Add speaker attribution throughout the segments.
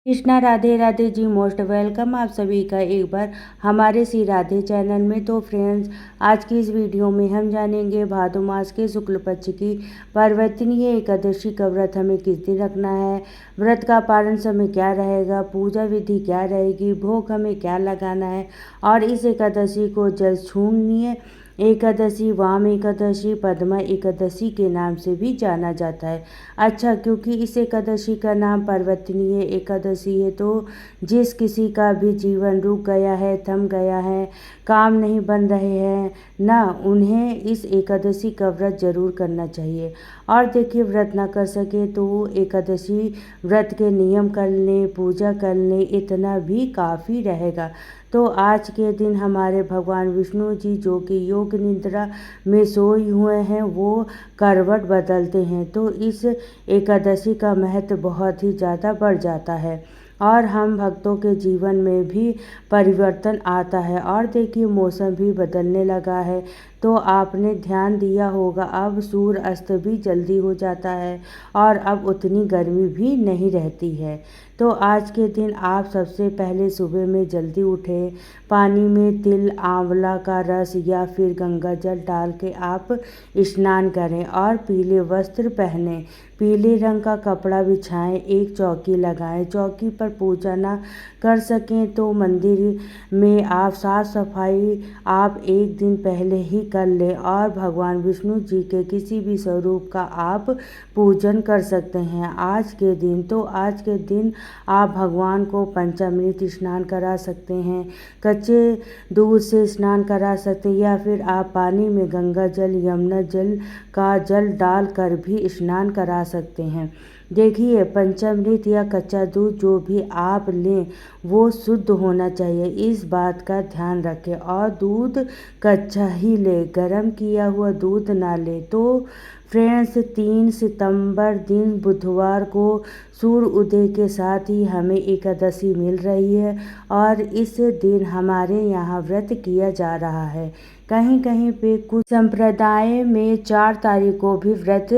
Speaker 1: Krishna Radhe Radhe ji. Most welcome आप सभी का एक बार हमारे श्री राधे चैनल में। तो फ्रेंड्स, आज की इस वीडियो में हम जानेंगे भादो मास के शुक्ल पक्ष की पर्वतनीय एकादशी का व्रत हमें किस दिन रखना है, व्रत का पारण समय क्या रहेगा, पूजा विधि क्या रहेगी, भोग हमें क्या लगाना है और इस एकादशी को जल छूर्णीय एकादशी, वाम एकादशी, पद्मा एकादशी के नाम से भी जाना जाता है। अच्छा, क्योंकि इस एकादशी का नाम पर्वतनीय एकादशी है तो जिस किसी का भी जीवन रुक गया है, थम गया है, काम नहीं बन रहे हैं ना, उन्हें इस एकादशी का व्रत जरूर करना चाहिए। और देखिए, व्रत ना कर सके तो एकादशी व्रत के नियम कर लें, पूजा कर लें, इतना भी काफ़ी रहेगा। तो आज के दिन हमारे भगवान विष्णु जी, जो कि योग निद्रा में सोए हुए हैं, वो करवट बदलते हैं। तो इस एकादशी का महत्व बहुत ही ज़्यादा बढ़ जाता है और हम भक्तों के जीवन में भी परिवर्तन आता है। और देखिए, मौसम भी बदलने लगा है तो आपने ध्यान दिया होगा, अब सूर्य अस्त भी जल्दी हो जाता है और अब उतनी गर्मी भी नहीं रहती है। तो आज के दिन आप सबसे पहले सुबह में जल्दी उठें, पानी में तिल, आंवला का रस या फिर गंगा जल डाल के आप स्नान करें और पीले वस्त्र पहनें, पीले रंग का कपड़ा बिछाएं, एक चौकी लगाएं। चौकी पर पूजा ना कर सकें तो मंदिर में आप साफ सफाई आप एक दिन पहले ही कर लें और भगवान विष्णु जी के किसी भी स्वरूप का आप पूजन कर सकते हैं आज के दिन आप भगवान को पंचामृत स्नान करा सकते हैं, कच्चे दूध से स्नान करा सकते हैं या फिर आप पानी में गंगा जल, यमुना जल का जल डाल कर भी स्नान करा सकते हैं। देखिए, पंचामृत या कच्चा दूध जो भी आप लें वो शुद्ध होना चाहिए, इस बात का ध्यान रखें और दूध कच्चा ही लें, गर्म किया हुआ दूध ना लें। तो फ्रेंड्स, 3 सितंबर दिन बुधवार को सूर्य उदय के साथ ही हमें एकादशी मिल रही है और इस दिन हमारे यहाँ व्रत किया जा रहा है। कहीं कहीं पे कुछ संप्रदाय में 4 तारीख को भी व्रत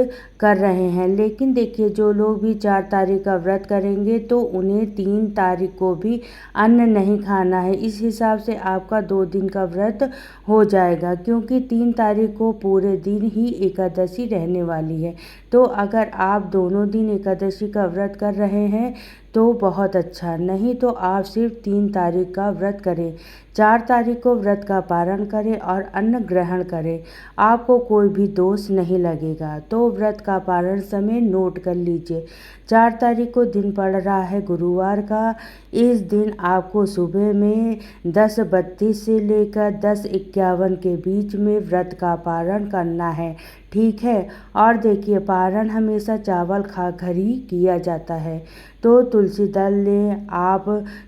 Speaker 1: कर रहे हैं, लेकिन देखिए, जो लोग भी 4 तारीख का व्रत करेंगे तो उन्हें 3 तारीख को भी अन्न नहीं खाना है। इस हिसाब से आपका 2 दिन का व्रत हो जाएगा, क्योंकि 3 तारीख को पूरे दिन ही एकादशी रहने वाली है। तो अगर आप दोनों दिन एकादशी का व्रत कर रहे हैं तो बहुत अच्छा, नहीं तो आप सिर्फ 3 तारीख का व्रत करें। 4 तारीख को व्रत का पारण करें और अन्न ग्रहण करें, आपको कोई भी दोष नहीं लगेगा। तो व्रत का पारण समय नोट कर लीजिए। 4 तारीख को दिन पड़ रहा है गुरुवार का। इस दिन आपको सुबह में 10:32 से लेकर 10:51 के बीच में व्रत का पारण करना है, ठीक है। और देखिए, पारण हमेशा चावल खाकर ही किया जाता है। तो तुलसी दल लें आप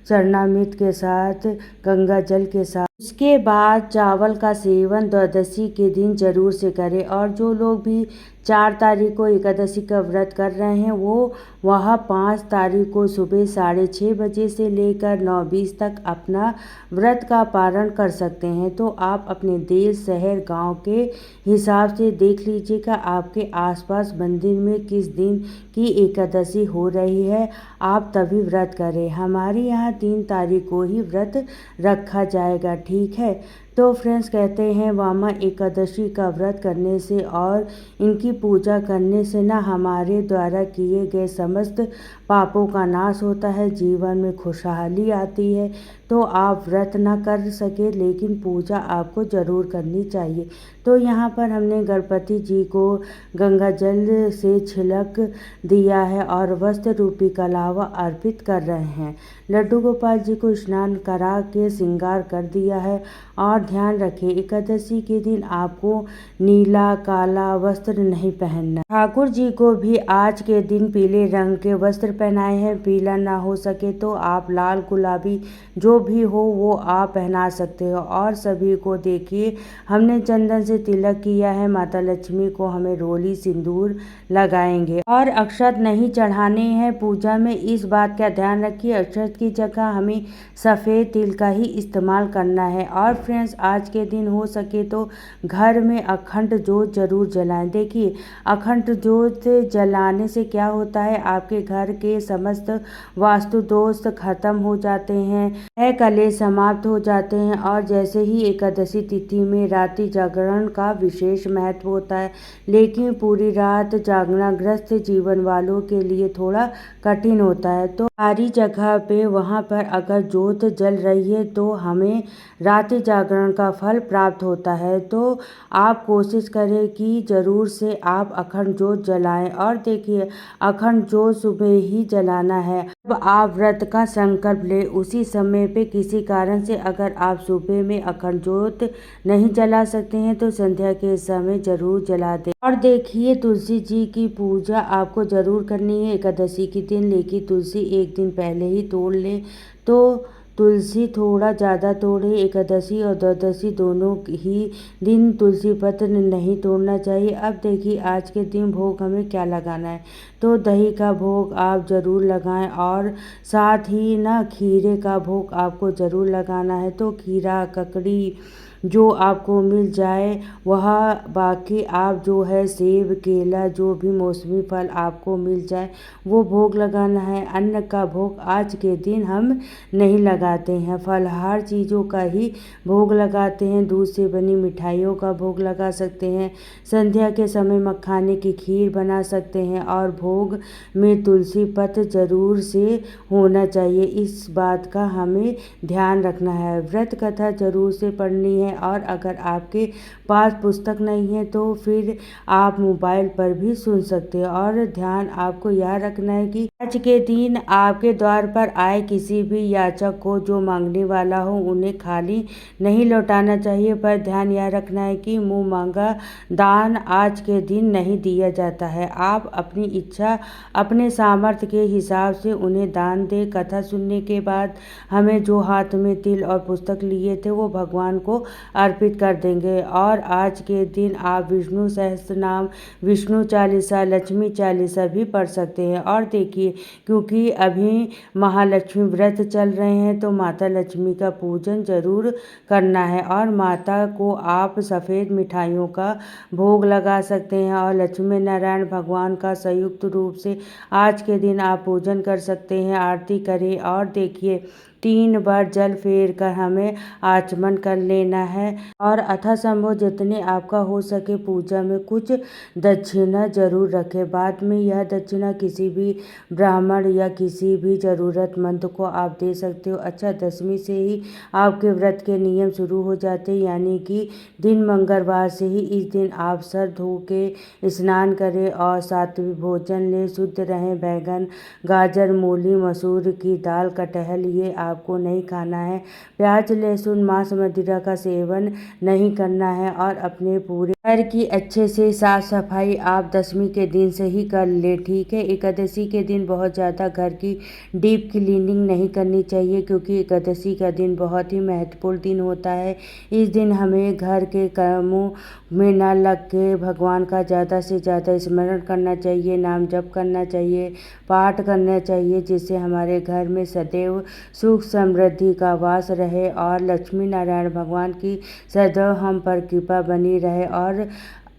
Speaker 1: चरणामृत के साथ, गंगा जल के साथ। उसके बाद चावल का सेवन द्वादशी के दिन जरूर से करें। और जो लोग भी 4 तारीख को एकादशी का व्रत कर रहे हैं वो वह 5 तारीख को सुबह 6:30 बजे से लेकर 9:20 तक अपना व्रत का पारण कर सकते हैं। तो आप अपने देश, शहर, गांव के हिसाब से देख लीजिएगा आपके आसपास मंदिर में किस दिन की एकादशी हो रही है, आप तभी व्रत करें। हमारे यहाँ 3 तारीख को ही व्रत रखा जाएगा, ठीक है। तो फ्रेंड्स, कहते हैं वामा एकादशी का व्रत करने से और इनकी पूजा करने से ना हमारे द्वारा किए गए समस्त पापों का नाश होता है, जीवन में खुशहाली आती है। तो आप व्रत ना कर सके लेकिन पूजा आपको ज़रूर करनी चाहिए। तो यहाँ पर हमने गणपति जी को गंगा जल से छिड़क दिया है और वस्त्र रूपी कलावा अर्पित कर रहे हैं। लड्डू गोपाल जी को स्नान करा के श्रृंगार कर दिया है। और ध्यान रखें, एकादशी के दिन आपको नीला काला वस्त्र नहीं पहनना। ठाकुर जी को भी आज के दिन पीले रंग के वस्त्र पहनाए हैं। पीला ना हो सके तो आप लाल, गुलाबी जो भी हो वो आप पहना सकते हो। और सभी को देखिए, हमने चंदन से तिलक किया है, माता लक्ष्मी को हमें रोली सिंदूर लगाएंगे और अक्षत नहीं चढ़ाने हैं पूजा में। इस बात का ध्यान रखिए, अक्षत की जगह हमें सफ़ेद तिल का ही इस्तेमाल करना है। और फ्रेंड्स, फ्रेंड्स आज के दिन हो सके तो घर में अखंड जोत जरूर जलाएं। देखिए अखंड जोत जलाने से क्या होता है, आपके घर के समस्त वास्तु दोष खत्म हो जाते हैं, कलेश समाप्त हो जाते हैं। और जैसे ही एकादशी तिथि में रात्रि जागरण का विशेष महत्व होता है, लेकिन पूरी रात जागना ग्रस्त जीवन वालों के लिए थोड़ा कठिन होता है। तो सारी जगह पे वहाँ पर अगर जोत जल रही है तो हमें रात्रि जागरण का फल प्राप्त होता है। तो आप कोशिश करें कि ज़रूर से आप अखंड जोत जलाएं। और देखिए अखंड जोत सुबह ही जलाना है। अब आप व्रत का संकल्प ले, उसी समय पे किसी कारण से अगर आप सुबह में अखंड जोत नहीं जला सकते हैं तो संध्या के समय जरूर जला दें। और देखिए तुलसी जी की पूजा आपको जरूर करनी है एकादशी के दिन, लेकिन तुलसी एक दिन पहले ही तोड़ लें। तो तुलसी थोड़ा ज़्यादा तोड़े, एकादशी और द्वादशी दोनों ही दिन तुलसी पत्र नहीं तोड़ना चाहिए। अब देखिए आज के दिन भोग हमें क्या लगाना है, तो दही का भोग आप ज़रूर लगाएं और साथ ही ना खीरे का भोग आपको ज़रूर लगाना है। तो खीरा ककड़ी जो आपको मिल जाए वह, बाकी आप जो है सेब केला जो भी मौसमी फल आपको मिल जाए वो भोग लगाना है। अन्न का भोग आज के दिन हम नहीं लगाते हैं, फलाहार चीज़ों का ही भोग लगाते हैं। दूध से बनी मिठाइयों का भोग लगा सकते हैं, संध्या के समय मखाने की खीर बना सकते हैं और भोग में तुलसी पत्र जरूर से होना चाहिए। इस बात का हमें ध्यान रखना है। व्रत कथा जरूर से पढ़नी है और अगर आपके पास पुस्तक नहीं है तो फिर आप मोबाइल पर भी सुन सकते हैं। और ध्यान आपको यह रखना है कि आज के दिन आपके द्वार पर आए किसी भी याचक को जो मांगने वाला हो उन्हें खाली नहीं लौटाना चाहिए, पर ध्यान यह रखना है कि मुंह मांगा दान आज के दिन नहीं दिया जाता है। आप अपनी इच्छा अपने सामर्थ्य के हिसाब से उन्हें दान दें। कथा सुनने के बाद हमें जो हाथ में तिल और पुस्तक लिए थे वो भगवान को अर्पित कर देंगे। और आज के दिन आप विष्णु सहस्त्रनाम, विष्णु चालीसा, लक्ष्मी चालीसा भी पढ़ सकते हैं। और देखिए क्योंकि अभी महालक्ष्मी व्रत चल रहे हैं तो माता लक्ष्मी का पूजन जरूर करना है और माता को आप सफ़ेद मिठाइयों का भोग लगा सकते हैं और लक्ष्मी नारायण भगवान का संयुक्त रूप से आज के दिन आप पूजन कर सकते हैं, आरती करें। और देखिए 3 बार जल फेर कर हमें आचमन कर लेना है और यथासंभव जितने आपका हो सके पूजा में कुछ दक्षिणा जरूर रखें। बाद में यह दक्षिणा किसी भी ब्राह्मण या किसी भी ज़रूरतमंद को आप दे सकते हो। अच्छा, दशमी से ही आपके व्रत के नियम शुरू हो जाते हैं, यानी कि दिन मंगलवार से ही इस दिन आप सर धो के स्नान करें और सात्विक भोजन लें, शुद्ध रहें। बैगन, गाजर, मूली, मसूर की दाल, कटहल ये आपको नहीं खाना है। प्याज, लहसुन, मांस, मदिरा का सेवन नहीं करना है और अपने पूरे घर की अच्छे से साफ सफाई आप दशमी के दिन से ही कर ले, ठीक है। एकादशी के दिन बहुत ज़्यादा घर की डीप क्लीनिंग नहीं करनी चाहिए क्योंकि एकादशी का दिन बहुत ही महत्वपूर्ण दिन होता है। इस दिन हमें घर के कर्मों में न लग के भगवान का ज़्यादा से ज़्यादा स्मरण करना चाहिए, नाम जप करना चाहिए, पाठ करना चाहिए, जिससे हमारे घर में सदैव सुख समृद्धि का वास रहे और लक्ष्मी नारायण भगवान की सदैव हम पर कृपा बनी रहे। और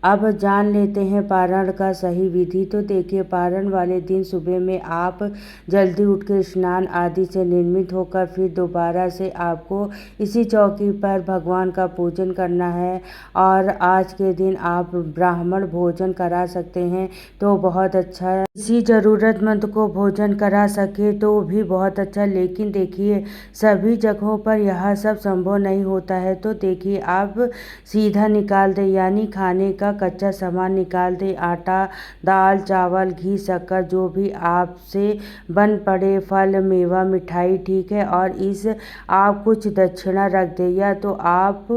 Speaker 1: अब जान लेते हैं पारण का सही विधि। तो देखिए पारण वाले दिन सुबह में आप जल्दी उठकर स्नान आदि से निर्मित होकर फिर दोबारा से आपको इसी चौकी पर भगवान का पूजन करना है। और आज के दिन आप ब्राह्मण भोजन करा सकते हैं तो बहुत अच्छा है, किसी ज़रूरतमंद को भोजन करा सके तो भी बहुत अच्छा। लेकिन देखिए सभी जगहों पर यह सब संभव नहीं होता है, तो देखिए आप सीधा निकाल दें, यानी खाने का कच्चा सामान निकाल दें, आटा, दाल, चावल, घी, शक्कर जो भी आपसे बन पड़े, फल, मेवा, मिठाई, ठीक है। और इस आप कुछ दक्षिणा रख दें या तो आप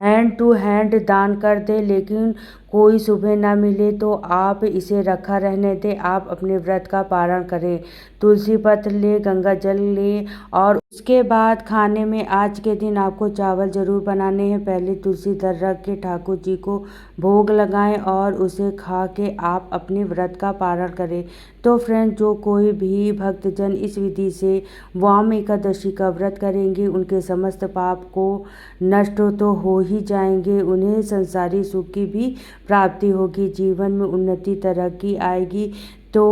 Speaker 1: हैंड टू हैंड दान कर दें, लेकिन कोई सुबह ना मिले तो आप इसे रखा रहने दें, आप अपने व्रत का पारण करें। तुलसी पत्र ले, गंगा जल ले और उसके बाद खाने में आज के दिन आपको चावल ज़रूर बनाने हैं। पहले तुलसी दर रख के ठाकुर जी को भोग लगाएं और उसे खा के आप अपने व्रत का पारण करें। तो फ्रेंड्स, जो कोई भी भक्तजन इस विधि से वाम एकादशी का व्रत करेंगे उनके समस्त पाप को नष्ट तो हो ही जाएंगे, उन्हें संसारी सुख की भी प्राप्ति होगी, जीवन में उन्नति तरक्की आएगी। तो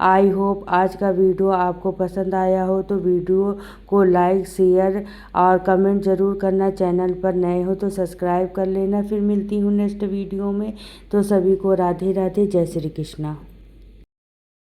Speaker 1: आई होप आज का वीडियो आपको पसंद आया हो तो वीडियो को लाइक शेयर और कमेंट ज़रूर करना। चैनल पर नए हो तो सब्सक्राइब कर लेना। फिर मिलती हूँ नेक्स्ट वीडियो में। तो सभी को राधे राधे, जय श्री कृष्णा।